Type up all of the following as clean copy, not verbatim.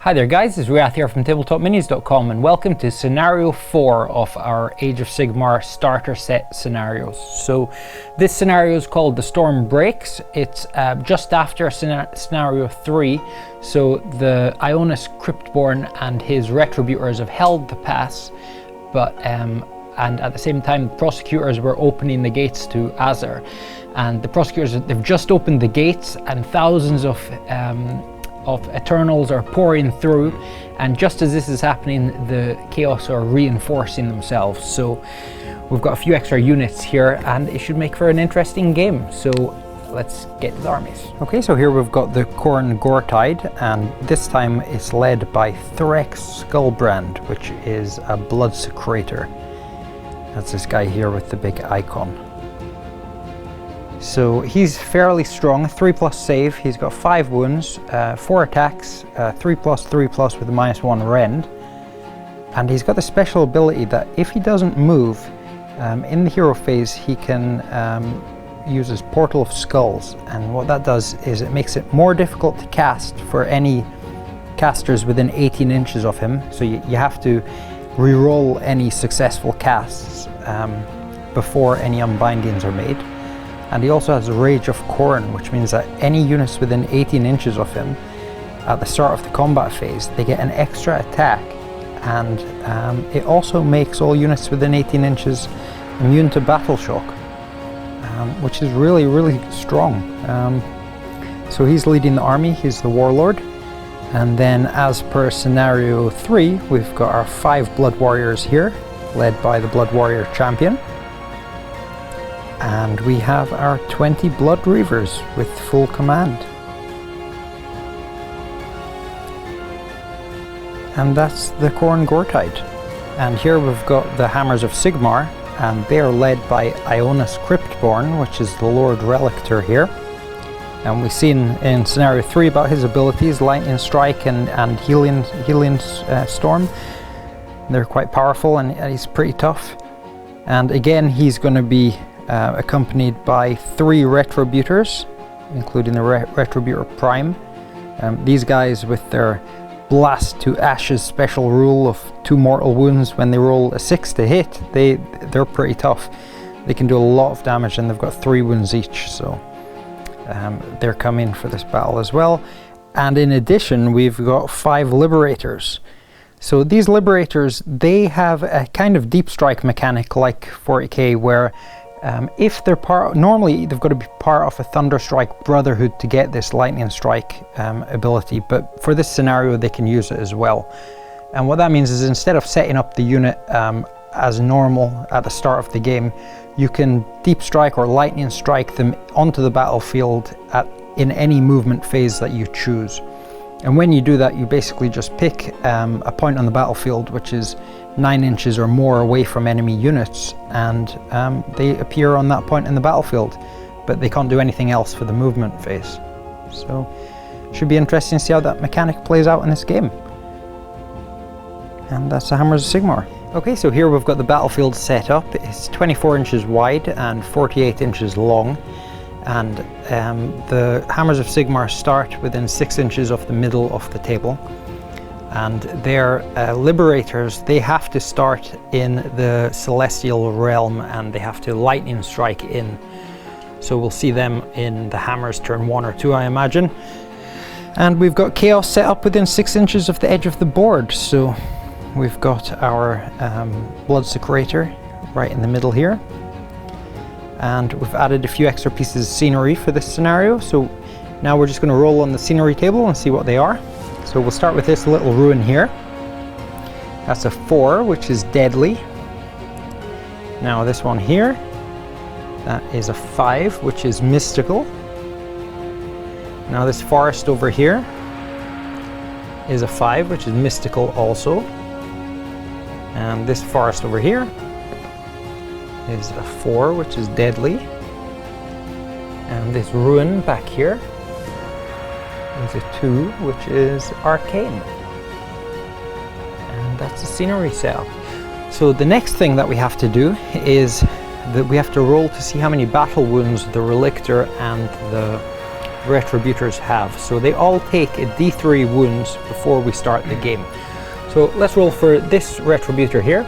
Hi there guys, it's Riath here from tabletopminis.com and welcome to scenario 4 of our Age of Sigmar starter set scenarios. So this scenario is called The Storm Breaks. It's just after scenario 3, so the Ionus Cryptborn and his Retributors have held the pass, but and at the same time the Prosecutors were opening the gates to Azyr, and the Prosecutors, they've just opened the gates and thousands of Eternals are pouring through, and just as this is happening the Chaos are reinforcing themselves. So we've got a few extra units here and it should make for an interesting game. So let's get to the armies. Okay, so here we've got the Goretide, and this time it's led by Threx Skullbrand, which is a Prosecutors. That's this guy here with the big icon. So he's fairly strong, 3+ save, he's got 5 wounds, 4 attacks, 3+3+ with a -1 rend. And he's got the special ability that if he doesn't move, in the hero phase he can use his Portal of Skulls. And what that does is it makes it more difficult to cast for any casters within 18 inches of him. So you have to re-roll any successful casts before any unbindings are made. And he also has Age of Sigmar, which means that any units within 18 inches of him at the start of the combat phase, they get an extra attack, and it also makes all units within 18 inches immune to battle shock, which is really strong. So he's leading the army, he's the warlord. And then as per scenario 3, we've got our 5 blood warriors here, led by the blood warrior champion. And we have our 20 blood reavers with full command. And that's the Goretide. And here we've got the Hammers of Sigmar, and they are led by Ionus Cryptborn, which is the Lord Relictor here. And we've seen in scenario 3 about his abilities, Lightning Strike and Healing Storm. They're quite powerful and he's pretty tough. And again, he's going to be accompanied by 3 Retributors, including the Retributor Prime. These guys with their Blast to Ashes special rule of 2 mortal wounds when they roll a 6 to hit, they're pretty tough. They can do a lot of damage and they've got 3 wounds each, so they're coming for this battle as well. And in addition, we've got 5 Liberators. So these Liberators, they have a kind of deep strike mechanic like 40k, where if they're normally they've got to be part of a Thunderstrike Brotherhood to get this Lightning Strike ability, but for this scenario they can use it as well. And what that means is instead of setting up the unit as normal at the start of the game, you can Deep Strike or Lightning Strike them onto the battlefield in any movement phase that you choose. And when you do that, you basically just pick a point on the battlefield which is 9 inches or more away from enemy units, and they appear on that point in the battlefield, but they can't do anything else for the movement phase. So it should be interesting to see how that mechanic plays out in this game. And that's the Hammers of Sigmar. Okay, so here we've got the battlefield set up. It's 24 inches wide and 48 inches long. And the Hammers of Sigmar start within 6 inches of the middle of the table, and their Liberators, they have to start in the Celestial Realm and they have to Lightning Strike in. So we'll see them in the Hammers turn 1 or 2, I imagine. And we've got Chaos set up within 6 inches of the edge of the board, so we've got our Prosecutors right in the middle here. And we've added a few extra pieces of scenery for this scenario, so now we're just going to roll on the scenery table and see what they are. So we'll start with this little ruin here. That's a 4, which is deadly. Now this one here, that is a 5, which is mystical. Now this forest over here is a 5, which is mystical also. And this forest over here is a 4, which is deadly. And this ruin back here is a 2, which is arcane. And that's the scenery setup. So the next thing that we have to do is that we have to roll to see how many battle wounds the Relictor and the Retributors have. So they all take a D3 wounds before we start the game. So let's roll for this Retributor here.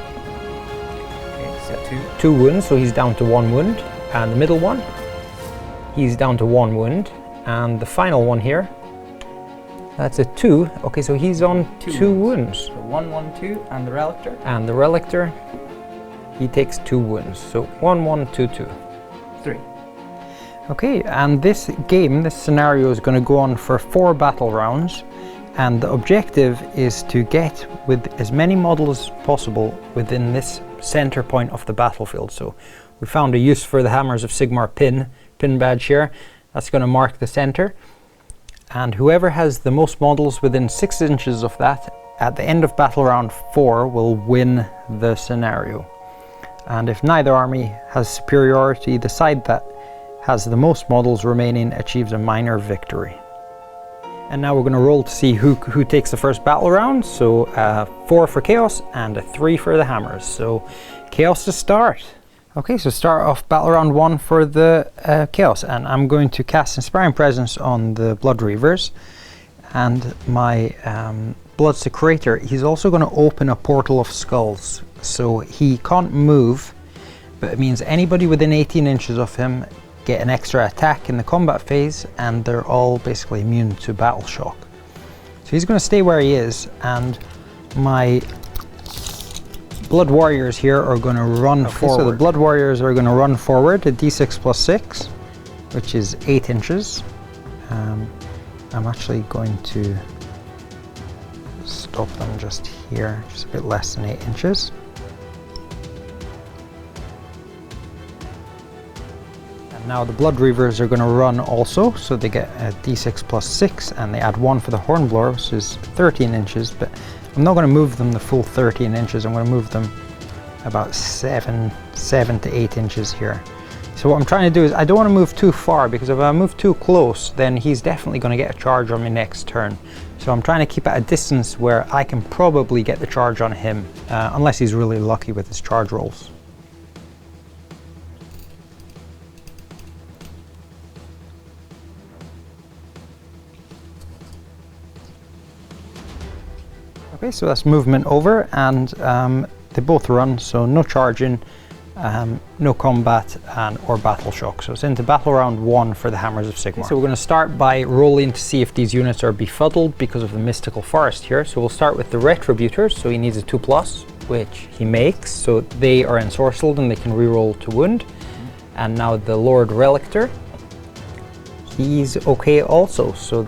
Okay, so 2 wounds, so he's down to 1 wound. And the middle one, he's down to 1 wound. And the final one here, that's a 2. Okay, so he's on 2 wounds. So 1, 1, 2, and the Relictor? And the Relictor, he takes 2 wounds. So 1, 1, 2, 2. 3. Okay, and this game, this scenario is going to go on for 4 battle rounds. And the objective is to get with as many models as possible within this center point of the battlefield. So we found a use for the Hammers of Sigmar pin badge here. That's going to mark the center. And whoever has the most models within 6 inches of that at the end of battle round 4 will win the scenario. And if neither army has superiority, the side that has the most models remaining achieves a minor victory. And now we're going to roll to see who takes the first battle round. So 4 for Chaos and a 3 for the Hammers. So Chaos to start. Okay, so start off battle round 1 for the Chaos, and I'm going to cast Inspiring Presence on the Blood Reavers. And my Prosecutors, he's also going to open a Portal of Skulls. So he can't move, but it means anybody within 18 inches of him get an extra attack in the combat phase, and they're all basically immune to battle shock. So he's going to stay where he is, and my Blood Warriors here are going to run forward. So the Blood Warriors are going to run forward, a d6 plus 6, which is 8 inches. I'm actually going to stop them just here, just a bit less than 8 inches. Now the Blood Reavers are going to run also, so they get a d6 plus 6, and they add 1 for the Hornblower, which is 13 inches, but I'm not going to move them the full 13 inches, I'm going to move them about 7 to 8 inches here. So what I'm trying to do is, I don't want to move too far, because if I move too close, then he's definitely going to get a charge on me next turn. So I'm trying to keep at a distance where I can probably get the charge on him, unless he's really lucky with his charge rolls. Okay, so that's movement over, and they both run, so no charging, no combat, or battle shock. So it's into battle round 1 for the Hammers of Sigmar. So we're going to start by rolling to see if these units are befuddled because of the mystical forest here. So we'll start with the Retributors, so he needs a 2+, which he makes, so they are ensorcelled and they can reroll to wound. And now the Lord Relictor, he's okay also, so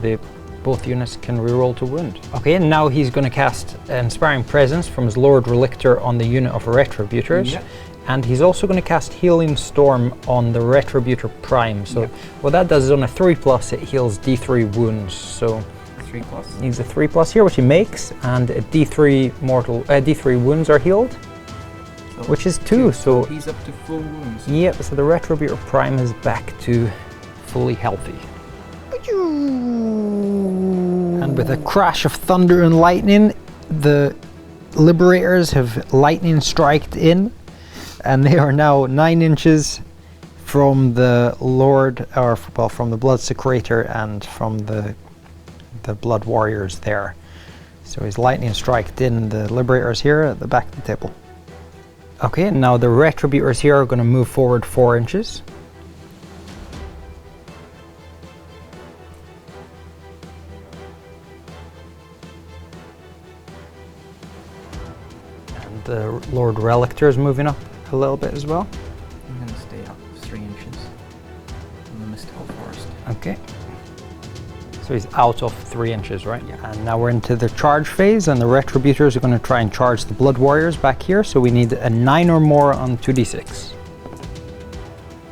both units can reroll to wound. Okay, and now he's going to cast Inspiring Presence from his Lord Relictor on the unit of Retributors. Yeah. And he's also going to cast Healing Storm on the Retributor Prime. So what that does is on a 3+, it heals D3 wounds. So 3+. Needs a 3+ here, which he makes, and a D3 wounds are healed, so which is 2. So he's up to full wounds. Yep, so the Retributor Prime is back to fully healthy. And with a crash of thunder and lightning, the Liberators have lightning striked in, and they are now 9 inches from the Lord, or well, from the Prosecutors and from the Blood Warriors there. So he's lightning striked in the Liberators here at the back of the table. Okay, and now the Retributors here are going to move forward 4 inches. The Lord Relictor is moving up a little bit as well. I'm going to stay up 3 inches from the mystical forest. Okay. So he's out of 3 inches, right? Yeah. And now we're into the charge phase, and the Retributors are going to try and charge the Blood Warriors back here. So we need a 9 or more on 2d6.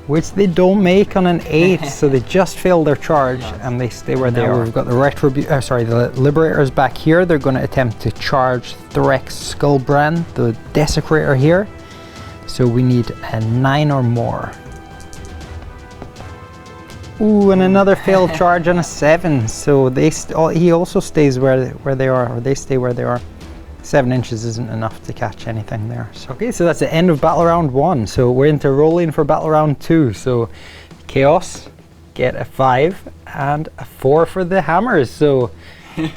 Which they don't make on an 8, so they just fail their charge, and they stay where they are. We've got the the Liberators back here. They're going to attempt to charge Threx Skullbrand, the Desecrator here. So we need a 9 or more. Ooh, and another failed charge on a 7. So he also stays where they are, or they stay where they are. 7 inches isn't enough to catch anything there. So, okay, so that's the end of battle round 1. So we're into rolling for battle round 2. So Chaos, get a 5 and a 4 for the hammers. So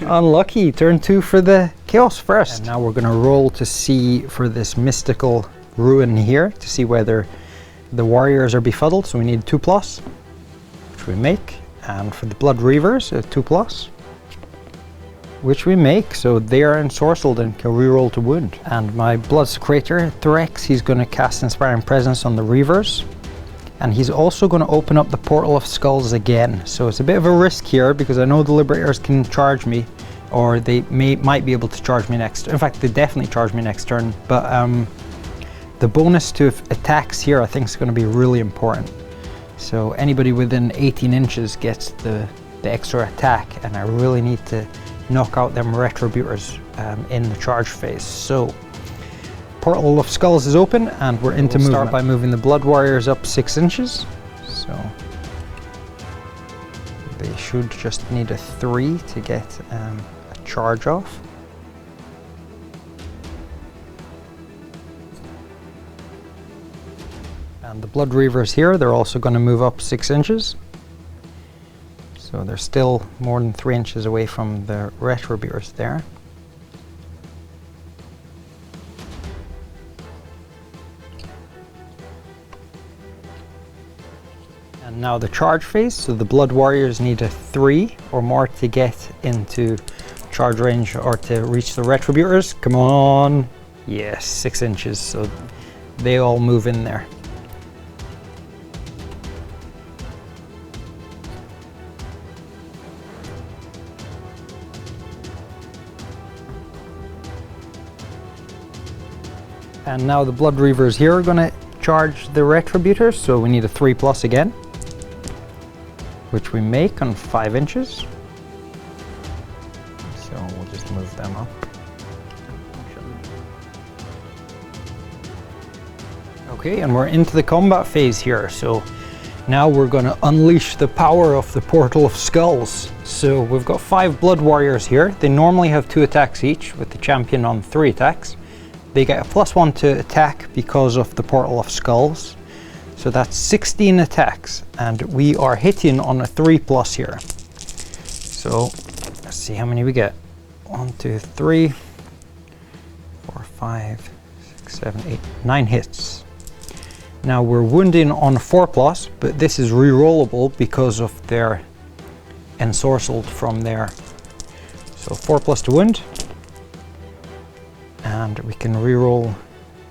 unlucky. Turn 2 for the chaos first. And now we're going to roll to see for this mystical ruin here to see whether the warriors are befuddled. So we need 2+, which we make. And for the blood reavers, a 2+, which we make. So they are ensorcelled and can reroll to wound. And my blood secretor Threx, he's going to cast Inspiring Presence on the reavers. And he's also going to open up the Portal of Skulls again. So it's a bit of a risk here because I know the Liberators can charge me, or they might be able to charge me next. In fact, they definitely charge me next turn. But the bonus to attacks here I think is going to be really important. So anybody within 18 inches gets the extra attack, and I really need to knock out them Retributors in the charge phase. So Portal of Skulls is open and we're into movement. Start by moving the Blood Warriors up 6 inches. So they should just need a 3 to get a charge off. And the Blood Reavers here, they're also going to move up 6 inches. So they're still more than 3 inches away from the Retributors there. And now the charge phase, so the Blood Warriors need a 3 or more to get into charge range or to reach the Retributors. Come on! Yes, 6 inches, so they all move in there. And now the Blood Reavers here are going to charge the Retributors, so we need a 3+ again, which we make on 5 inches. So we'll just move them up. Okay, and we're into the combat phase here, so now we're going to unleash the power of the Portal of Skulls. So we've got 5 Blood Warriors here. They normally have 2 attacks each, with the champion on 3 attacks. They get a +1 to attack because of the Portal of Skulls. So that's 16 attacks, and we are hitting on a 3+ here. So let's see how many we get. 1, 2, 3, 4, 5, 6, 7, 8, 9 hits. Now we're wounding on 4+, but this is re-rollable because of their ensorcelled from there. So 4+ to wound. And we can re-roll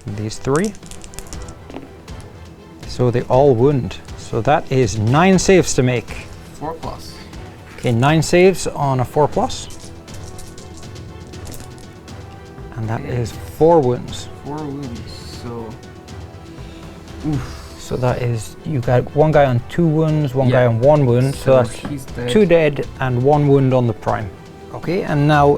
these 3. So they all wound. So that is 9 saves to make. 4+. Okay, 9 saves on a 4+. And that is 4 wounds. 4 wounds, so... Oof. So that is, you got one guy on 2 wounds, one guy on 1 wound. So that's he's dead. 2 dead and 1 wound on the prime. Okay, and now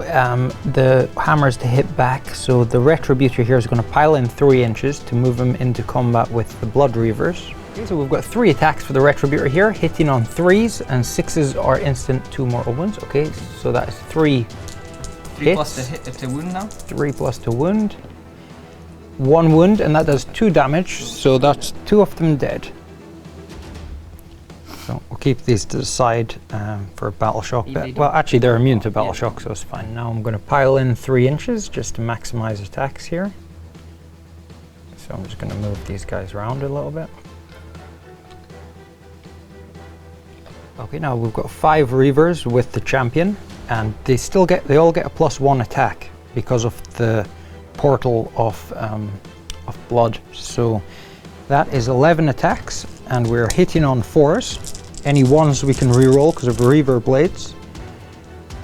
the hammers to hit back. So the Retributor here is going to pile in 3 inches to move him into combat with the Blood Reavers. Okay, so we've got 3 attacks for the Retributor here, hitting on 3s, and 6s are instant 2 mortal wounds. Okay, so that is 3 hits. 3+ to wound now? 3+ to wound. 1 wound, and that does 2 damage, so that's 2 of them dead. So we'll keep these to the side for battle shock. Well, actually they're immune to battle shock, so it's fine. Now I'm going to pile in 3 inches just to maximize attacks here. So I'm just going to move these guys around a little bit. Okay, now we've got 5 Reavers with the champion, and they all get a +1 attack because of the Portal of Blood. So that is 11 attacks, and we're hitting on 4s. Any 1s we can reroll because of Reaver Blades.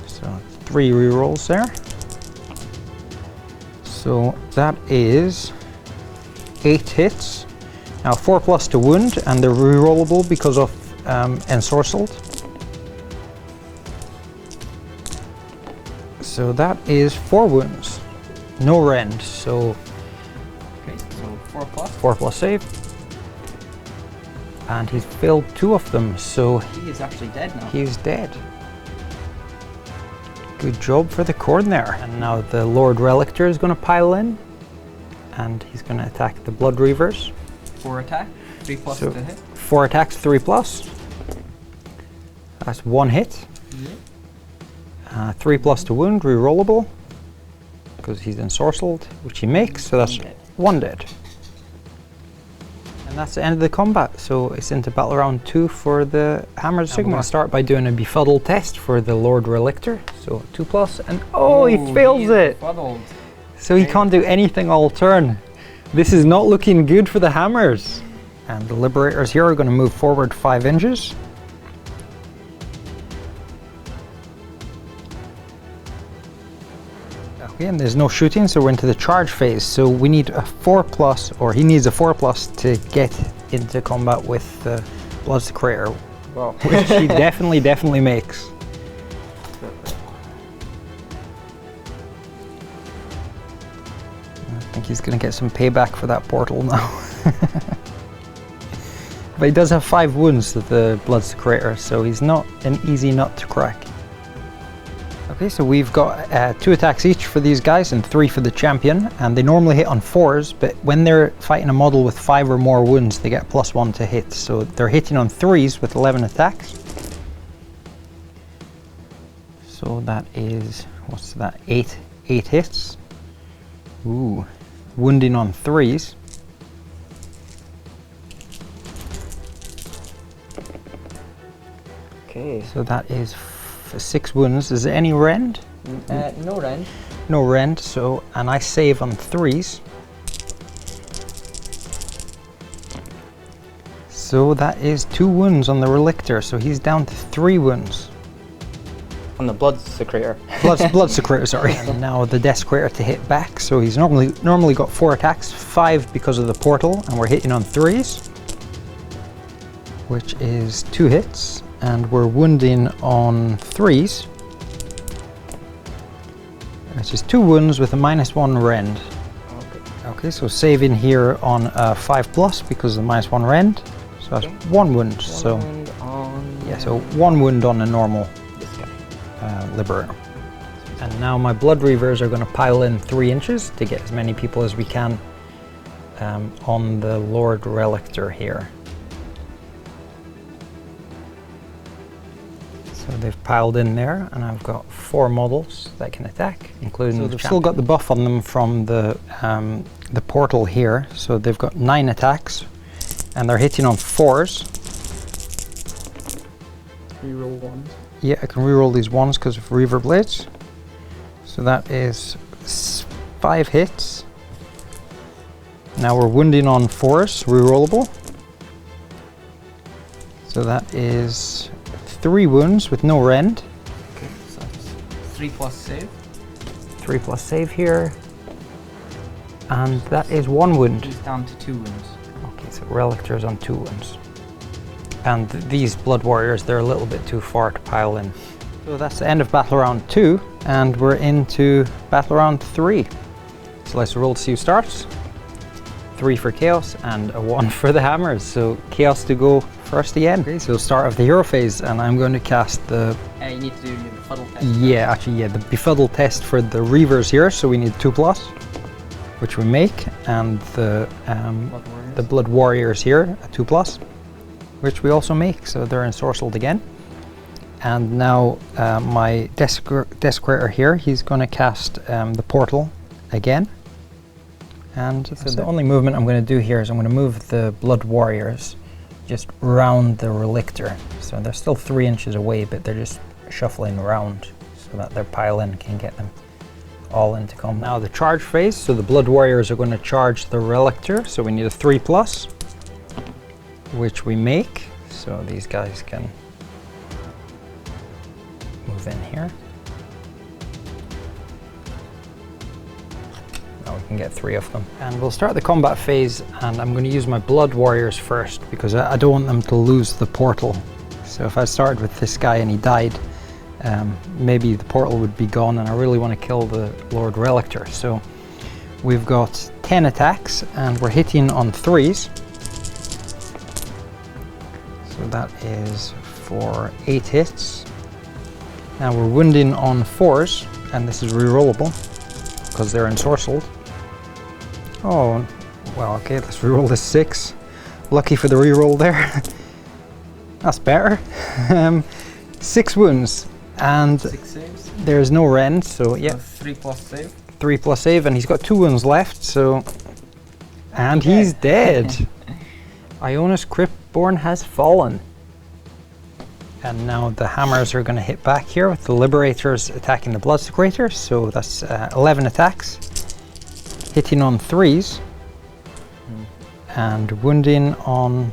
So 3 rerolls there. So that is 8 hits. Now 4+ to wound, and they're rerollable because of ensorcelled. So that is 4 wounds. No rend, so... Okay, so 4+? 4+ save. And he's filled 2 of them, so... He is actually dead now. He's dead. Good job for the Khorne there. And now the Lord Relictor is going to pile in, and he's going to attack the Blood Reavers. 4 attack, 3+ to hit. 4 attacks, 3+. That's one hit. Yeah. 3+ to wound, rerollable. Because he's ensorcelled, which he makes, so that's one dead. And that's the end of the combat, so it's into battle round 2 for the Hammers of Sigmar. I'm going to start by doing a befuddle test for the Lord Relictor. So 2+, and he fails it! Befuddled. So he can't do anything all turn. This is not looking good for the Hammers. And the Liberators here are going to move forward 5 inches. Okay, and there's no shooting, so we're into the charge phase. So we need a 4+, or he needs a 4+ to get into combat with the Prosecutors, which he definitely makes. I think he's going to get some payback for that portal now. But he does have 5 wounds to the Prosecutors, so he's not an easy nut to crack. Okay, so we've got 2 attacks each for these guys and 3 for the champion, and they normally hit on 4s, but when they're fighting a model with 5 or more wounds, they get +1 to hit, so they're hitting on 3s with 11 attacks. So that is, what's that, 8 hits. Ooh, wounding on 3s. Okay. So that is 6 wounds. Is there any rend? No rend. No rend, so, and I save on 3s. So that is 2 wounds on the Relictor, so he's down to 3 wounds. On the Prosecutors. Prosecutors, sorry. And now the Desecrator to hit back, so he's normally got 4 attacks, 5 because of the portal, and we're hitting on 3s. Which is 2 hits. And we're wounding on 3s, which is 2 wounds with a -1 rend. Okay, so saving here on 5+ because of the -1 rend, so that's 1 wound. One wound on... Yeah, so 1 wound on a normal this guy. Liberator. And now my Blood Reavers are going to pile in 3 inches to get as many people as we can on the Lord Relictor here. So they've piled in there, and I've got 4 models that can attack, including the champion. They've still got the buff on them from the portal here, so they've got 9 attacks, and they're hitting on 4s. Reroll 1s. Yeah, I can reroll these 1s because of Reaver Blades. So that is 5 hits. Now we're wounding on 4s, rerollable. So that is 3 wounds with no rend. Okay, so that's 3+ save. 3+ save here. And that is 1 wound. He's down to 2 wounds. Okay, so Relictor's on 2 wounds. And these Blood Warriors, they're a little bit too far to pile in. So that's the end of battle round 2, and we're into battle round 3. So let's roll to see who starts. 3 for Chaos and a 1 for the Hammers. So Chaos to go first again. Okay, so start of the hero phase, and I'm going to cast the... You need to do your befuddle test. Yeah, actually, yeah, the befuddle test for the Reavers here. So we need 2+, which we make, and the Blood Warriors here, a 2+, which we also make. So they're ensorcelled again. And now my Desecrator here, he's going to cast the portal again. And so the only movement I'm going to do here is I'm going to move the Blood Warriors just round the Relictor. So they're still 3 inches away, but they're just shuffling around so that their pile-in can get them all into combat. Now the charge phase, so the Blood Warriors are going to charge the Relictor, so we need a 3+, which we make. So these guys can move in here. Now we can get 3 of them. And we'll start the combat phase, and I'm going to use my Blood Warriors first because I don't want them to lose the portal. So if I started with this guy and he died, maybe the portal would be gone, and I really want to kill the Lord Relictor. So we've got 10 attacks, and we're hitting on 3s. So that is for 8 hits. Now we're wounding on 4s, and this is rerollable because they're ensorcelled. Oh, well, okay, let's reroll this 6. Lucky for the reroll there. That's better. 6 wounds, and 6 saves. there's no rend, so yeah. 3 plus save. 3 plus save, and he's got 2 wounds left, so... And he's dead! Ionus Cryptborn has fallen. And now the hammers are going to hit back here with the Liberators attacking the Prosecutors, so that's 11 attacks. Hitting on 3s. And wounding on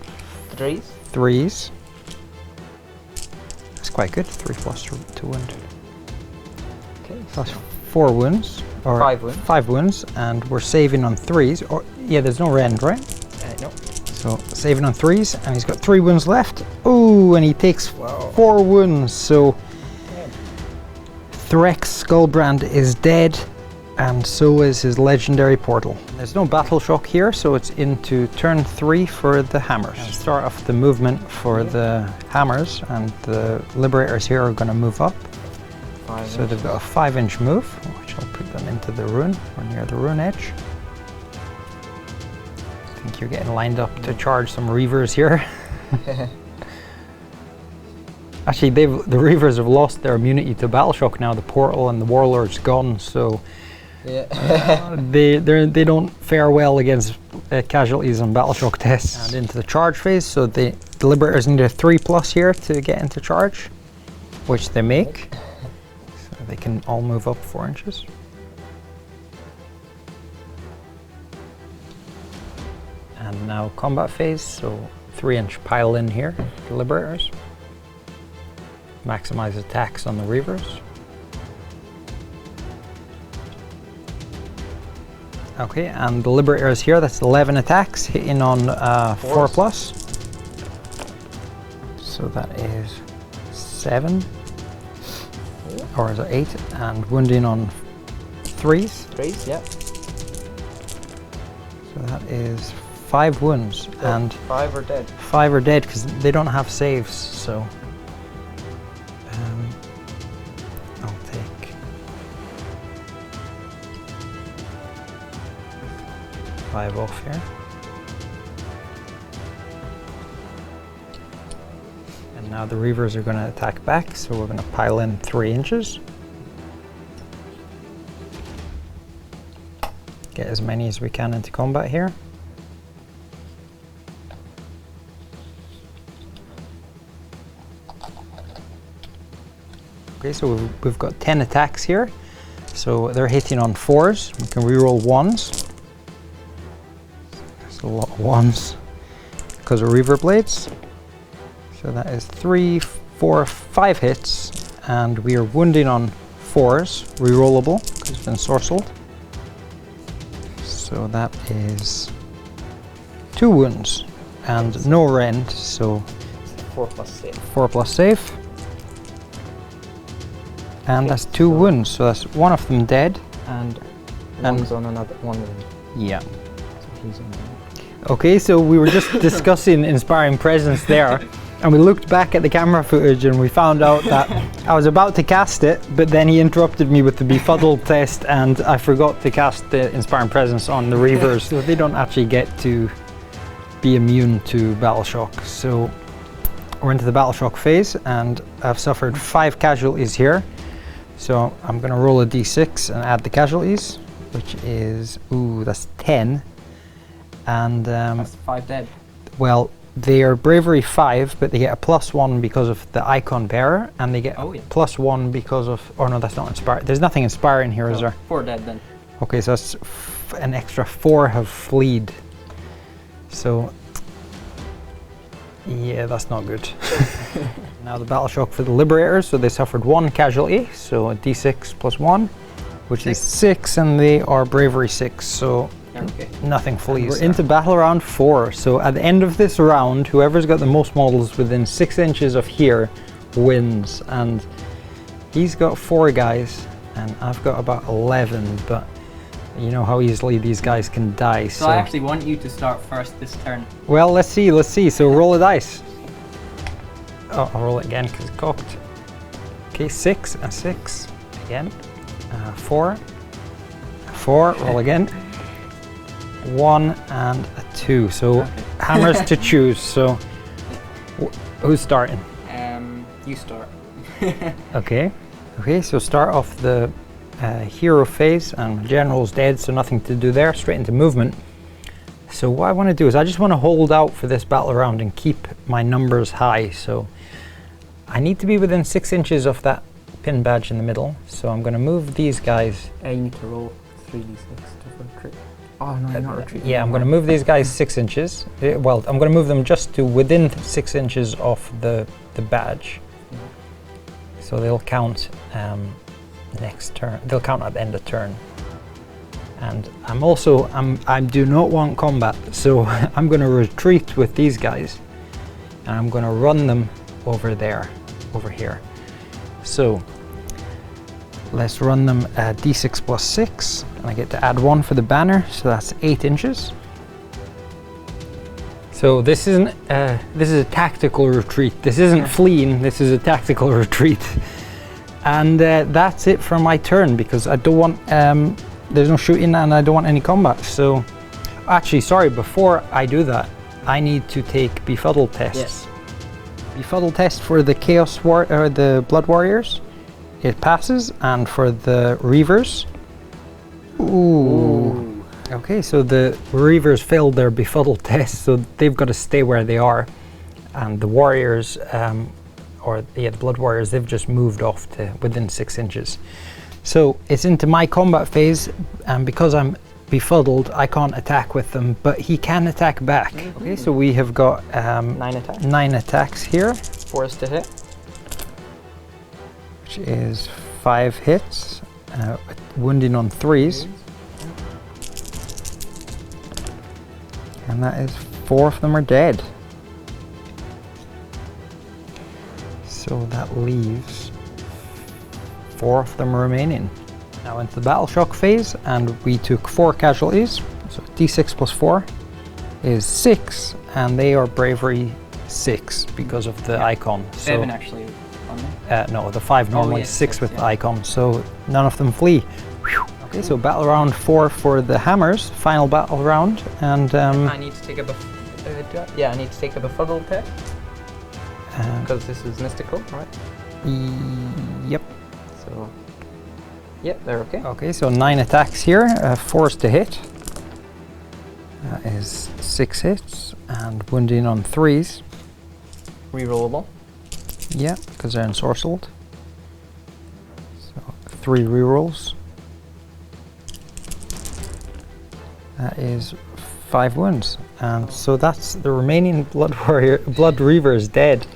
3s. That's quite good, 3 plus 2 wound. Okay. That's 4 wounds. Or 5 wounds. 5 wounds, and we're saving on 3s. Or yeah, there's no rend, right? No. So saving on 3s, and he's got 3 wounds left. Ooh, and he takes 4 wounds. So Threx Skullbrand is dead, and so is his legendary portal. There's no battle shock here, so it's into turn 3 for the hammers. Start off the movement for the hammers, and the Liberators here are going to move up. So they've got a 5-inch move, which I'll put them into the rune, or near the rune edge. I think you're getting lined up to charge some Reavers here. Actually, the Reavers have lost their immunity to battle shock now. The portal and the Warlord's gone, so they don't fare well against casualties on battle shock tests. And into the charge phase, so the Liberators need a 3+ here to get into charge, which they make. So they can all move up 4 inches. And now combat phase, so 3-inch pile in here, the Liberators. Maximize attacks on the Reavers. Okay, and the Liberators here, that's 11 attacks, hitting on 4+. So that is 7, or is it 8, and wounding on 3s. 3s, yeah. So that is 5 wounds, and 5 are dead. 5 are dead because they don't have saves, so I'll take 5 off here. And now the Reavers are going to attack back, so we're going to pile in 3 inches. Get as many as we can into combat here. Okay, so we've got 10 attacks here. So they're hitting on 4s. We can reroll 1s. There's a lot of 1s because of Reaver Blades. So that is 3, 4, 5 hits, and we are wounding on 4s, rerollable because it's been sorcelled. So that is 2 wounds and no rend, so 4+ save. 4+ save. And that's 2 wounds, so that's 1 of them dead. And one's on another one. Yeah. So he's on. Okay, so we were just discussing Inspiring Presence there, and we looked back at the camera footage and we found out that I was about to cast it, but then he interrupted me with the Befuddled test, and I forgot to cast the Inspiring Presence on the Reavers, so they don't actually get to be immune to Battle Shock. So we're into the Battle Shock phase, and I've suffered 5 casualties here. So I'm going to roll a d6 and add the casualties, which is, ooh, that's 10. And That's 5 dead. well, they are bravery 5, but they get a +1 because of the icon bearer, and they get +1 because of, oh no, that's not inspired. There's nothing inspiring here, is there? 4 dead then. Okay, so that's an extra 4 have fleed. So yeah, that's not good. Now the battle shock for the Liberators, so they suffered 1 casualty, so a d6 + 1, which is 6, and they are bravery 6, so nothing flees. We're into battle round 4, so at the end of this round, whoever's got the most models within 6 inches of here wins, and he's got 4 guys, and I've got about 11, but you know how easily these guys can die. So I actually want you to start first this turn. Well, let's see, so roll a dice. Oh, I'll roll it again because it's cocked. Okay, 6 and 6 again. 4, roll again. 1 and a 2. So hammers to choose. So who's starting? You start. Okay. Okay, so start off the hero phase, and general's dead, so nothing to do there, straight into movement. So what I want to do is I just want to hold out for this battle round and keep my numbers high. So I need to be within 6 inches of that pin badge in the middle. So I'm going to move these guys. You need to roll 3d6 to retreat. Oh no, you're not retreating. Yeah, I'm going to move these guys 6 inches. Well, I'm going to move them just to within 6 inches of the badge. So they'll count next turn. They'll count at the end of turn. And I do not want combat, so I'm going to retreat with these guys, and I'm going to run them over here. So let's run them d6 plus 6, and I get to add 1 for the banner, so that's 8 inches. So this is a tactical retreat. This isn't fleeing. This is a tactical retreat, and that's it for my turn, because I don't want. There's no shooting and I don't want any combat. So, actually, sorry, before I do that, I need to take befuddled tests. Yes. Befuddled test for the the Blood Warriors, it passes, and for the Reavers, ooh. Okay, so the Reavers failed their befuddled test, so they've got to stay where they are, and the Warriors, the Blood Warriors, they've just moved off to within 6 inches. So it's into my combat phase, and because I'm befuddled, I can't attack with them, but he can attack back. Okay, so we have got 9 attacks here. 4 is to hit. Which is 5 hits, wounding on 3s. And that is 4 of them are dead. So that leaves 4 of them remaining. Now into the battle shock phase, and we took 4 casualties, so d6 plus 4 is 6, and they are bravery 6 because of the icon. So 7 actually on there? no, the 5 normally, 6 with the icon, so none of them flee. Whew. Okay, so battle round 4 for the hammers, final battle round, and I need to take a I need to take a befuddled test because this is mystical, right? Yep. So, yep, they're okay. Okay, so 9 attacks here, 4 is to hit. That is 6 hits, and wounding on 3s. Rerollable. Yeah, because they're ensorcelled. So 3 rerolls. That is 5 wounds, and so that's the remaining Blood Reavers dead.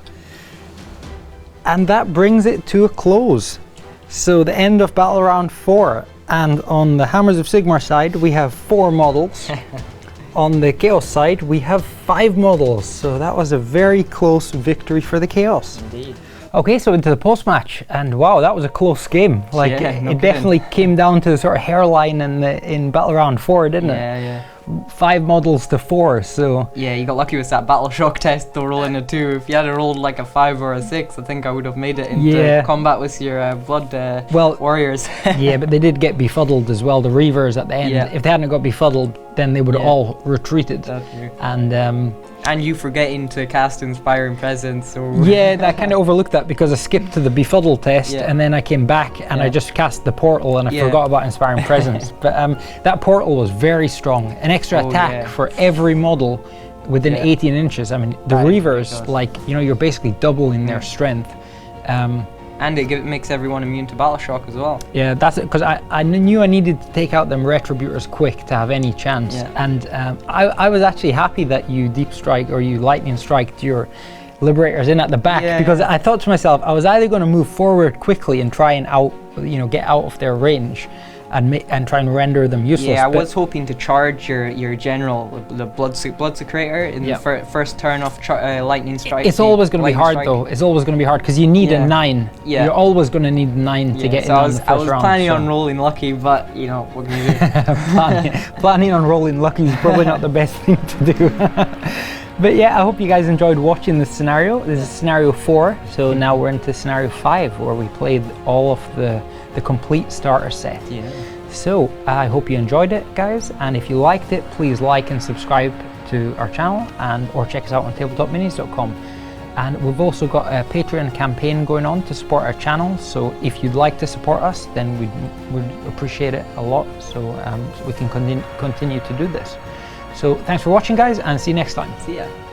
And that brings it to a close. So the end of battle round 4, and on the Hammers of Sigmar side we have 4 models. On the Chaos side we have 5 models, so that was a very close victory for the Chaos. Indeed. Okay, so into the post-match, and wow, that was a close game. Like, it definitely came down to the sort of hairline in battle round 4, didn't it? Yeah. 5 models to 4, so... Yeah, you got lucky with that battle shock test to roll in a 2. If you had rolled like a 5 or a 6, I think I would have made it into combat with your Blood Warriors. Yeah, but they did get befuddled as well, the Reavers at the end. Yeah. If they hadn't got befuddled, then they would have all retreated. And you forgetting to cast Inspiring Presence. So yeah, I kind of overlooked that because I skipped to the befuddle test, and then I came back and I just cast the portal and I forgot about Inspiring Presence. But that portal was very strong. An extra attack for every model within 18 inches. I mean, the Reavers, like, you know, you're basically doubling their strength. And it makes everyone immune to battle shock as well. Yeah, that's it, because I knew I needed to take out them Retributors quick to have any chance. Yeah. And I was actually happy that you deep strike or you lightning striked your Liberators in at the back, because I thought to myself, I was either going to move forward quickly and try and get out of their range and try and render them useless. Yeah, I was hoping to charge your general, the Prosecutors, in the first turn of lightning strike. It's always going to be hard though. It's always going to be hard because you need a 9. Yeah. You're always going to need 9 to get in on the first round. I was planning on rolling lucky, but you know, what can you do? planning on rolling lucky is probably not the best thing to do. But yeah, I hope you guys enjoyed watching this scenario. This is scenario 4, so now we're into scenario 5 where we played all of the complete starter set. Yeah. So I hope you enjoyed it, guys, and if you liked it, please like and subscribe to our channel, or check us out on tabletopminis.com. And we've also got a Patreon campaign going on to support our channel, so if you'd like to support us, then we'd appreciate it a lot, so we can continue to do this. So thanks for watching, guys, and see you next time. See ya.